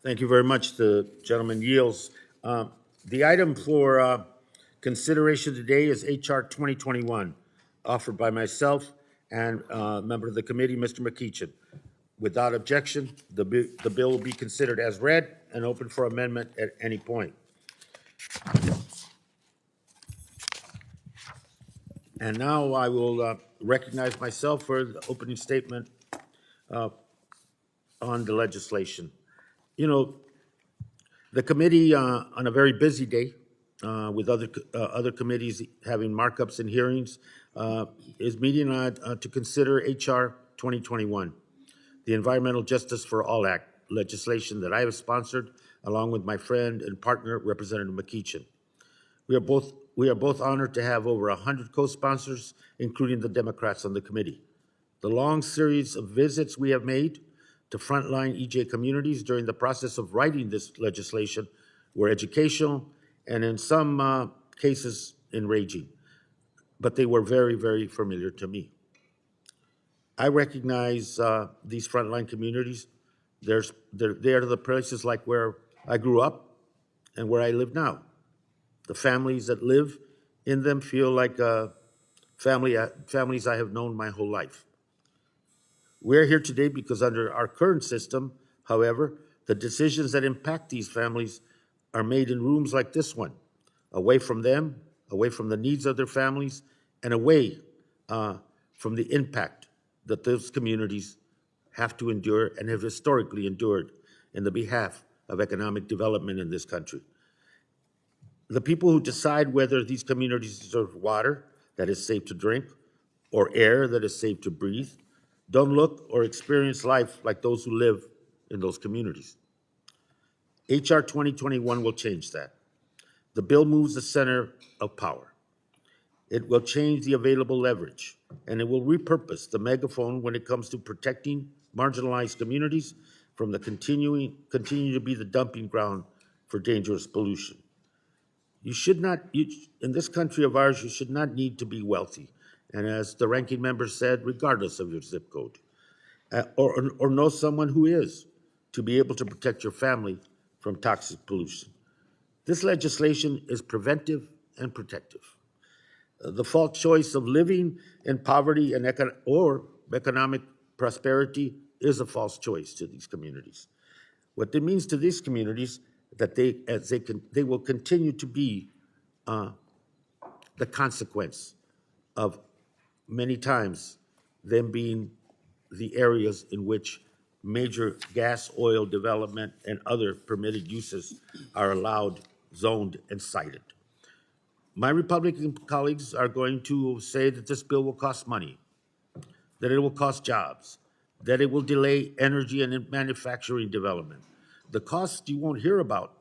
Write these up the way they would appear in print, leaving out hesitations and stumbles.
Thank you very much. The gentleman yields. The item for consideration today is H.R. 2021, offered by myself and a member of the committee, Mr. McEachin. Without objection, the bill will be considered as read and open for amendment at any point. And now I will recognize myself for the opening statement on the legislation. You know, the committee, on a very busy day, with other committees having markups and hearings, is meeting to consider HR 2021, the Environmental Justice for All Act legislation that I have sponsored, along with my friend and partner, Representative McEachin. We are both honored to have over 100 co-sponsors, including the Democrats on the committee. The long series of visits we have made to frontline EJ communities during the process of writing this legislation were educational and in some cases enraging, but they were very, very familiar to me. I recognize these frontline communities. They're the places like where I grew up and where I live now. The families that live in them feel like families I have known my whole life. We're here today because under our current system, however, the decisions that impact these families are made in rooms like this one, away from them, away from the needs of their families, and away from the impact that those communities have to endure and have historically endured in the behalf of economic development in this country. The people who decide whether these communities deserve water that is safe to drink or air that is safe to breathe don't look or experience life like those who live in those communities. HR 2021 will change that. The bill moves the center of power. It will change the available leverage, and it will repurpose the megaphone when it comes to protecting marginalized communities from the continue to be the dumping ground for dangerous pollution. In this country of ours, you should not need to be wealthy. And as the ranking member said, regardless of your zip code, or know someone who is, to be able to protect your family from toxic pollution. This legislation is preventive and protective. The false choice of living in poverty and economic prosperity is a false choice to these communities. What it means to these communities that they will continue to be the consequence of many times them being the areas in which major gas, oil development, and other permitted uses are allowed, zoned, and sited. My Republican colleagues are going to say that this bill will cost money, that it will cost jobs, that it will delay energy and manufacturing development. The costs you won't hear about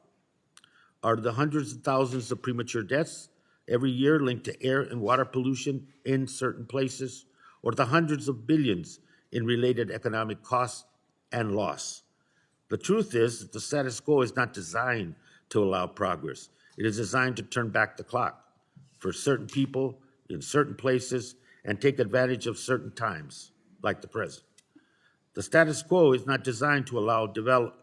are the hundreds of thousands of premature deaths every year linked to air and water pollution in certain places, or the hundreds of billions in related economic costs and loss. The truth is that the status quo is not designed to allow progress. It is designed to turn back the clock for certain people in certain places and take advantage of certain times, like the present. The status quo is not designed to allow development.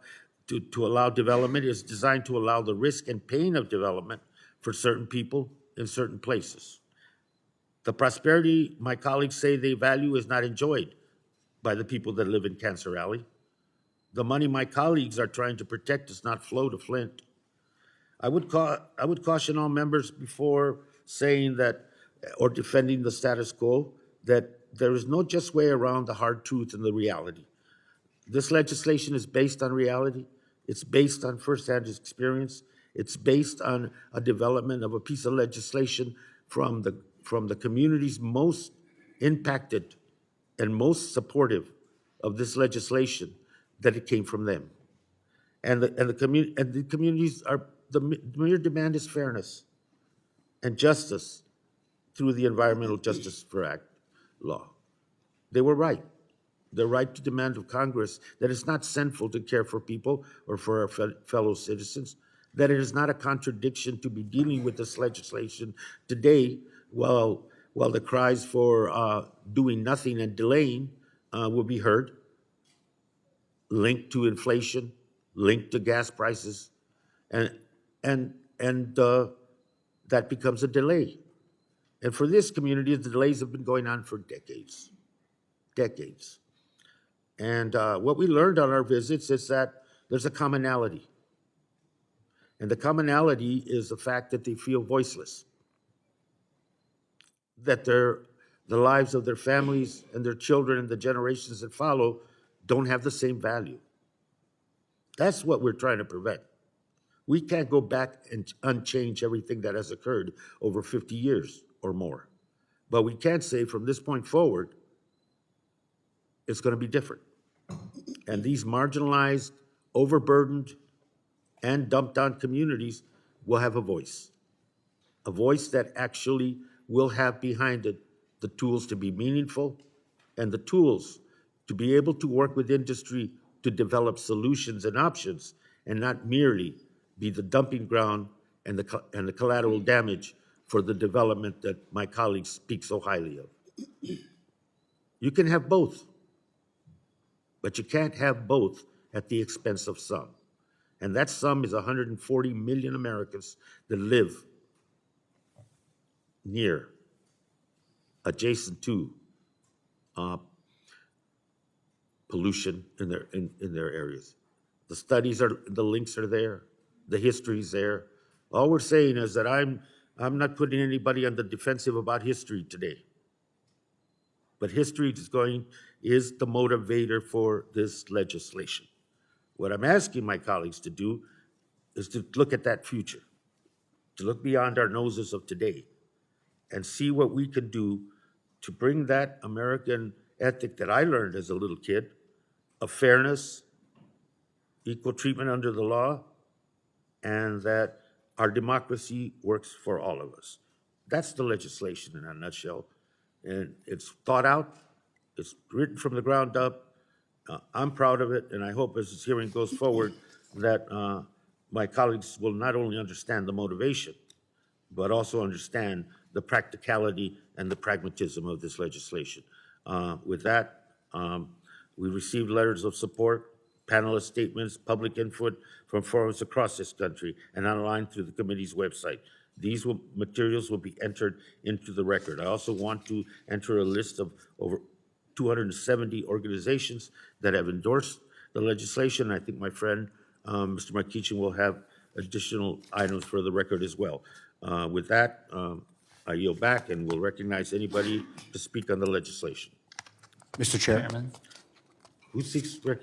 It is designed to allow the risk and pain of development for certain people in certain places. The prosperity my colleagues say they value is not enjoyed by the people that live in Cancer Alley. The money my colleagues are trying to protect does not flow to Flint. I would caution all members before saying that, or defending the status quo, that there is no just way around the hard truth and the reality. This legislation is based on reality. It's based on firsthand experience. It's based on a development of a piece of legislation from the communities most impacted and most supportive of this legislation, that it came from them. And the communities are, the mere demand is fairness and justice through the Environmental Justice for Act law. They were right. They're right to demand of Congress that it's not sinful to care for people or for our fellow citizens, that it is not a contradiction to be dealing with this legislation today while the cries for doing nothing and delaying will be heard, linked to inflation linked to gas prices, and that becomes a delay. And for this community, the delays have been going on for decades, decades. And what we learned on our visits is that there's a commonality. And the commonality is the fact that they feel voiceless, that the lives of their families and their children and the generations that follow don't have the same value. That's what we're trying to prevent. We can't go back and unchange everything that has occurred over 50 years or more. But we can say from this point forward, it's going to be different. And these marginalized, overburdened, and dumped on communities will have a voice that actually will have behind it the tools to be meaningful and the tools to be able to work with industry to develop solutions and options and not merely be the dumping ground and the collateral damage for the development that my colleagues speak so highly of. You can have both, but you can't have both at the expense of some. And that sum is 140 million Americans that live near, adjacent to pollution in their areas. The studies are, the links are there, the history's there. All we're saying is that I'm not putting anybody on the defensive about history today. But history is the motivator for this legislation. What I'm asking my colleagues to do is to look at that future, to look beyond our noses of today and see what we can do to bring that American ethic that I learned as a little kid of fairness, equal treatment under the law, and that our democracy works for all of us. That's the legislation in a nutshell. And it's thought out, it's written from the ground up. I'm proud of it, and I hope as this hearing goes forward that my colleagues will not only understand the motivation, but also understand the practicality and the pragmatism of this legislation. With that, we received letters of support, panelist statements, public input from forums across this country and online through the committee's website. These materials will be entered into the record. I also want to enter a list of over 270 organizations that have endorsed the legislation. I think my friend, Mr. Markichin, will have additional items for the record as well. With that, I yield back and will recognize anybody to speak on the legislation. Mr. Chair. Chairman. Who seeks recognition?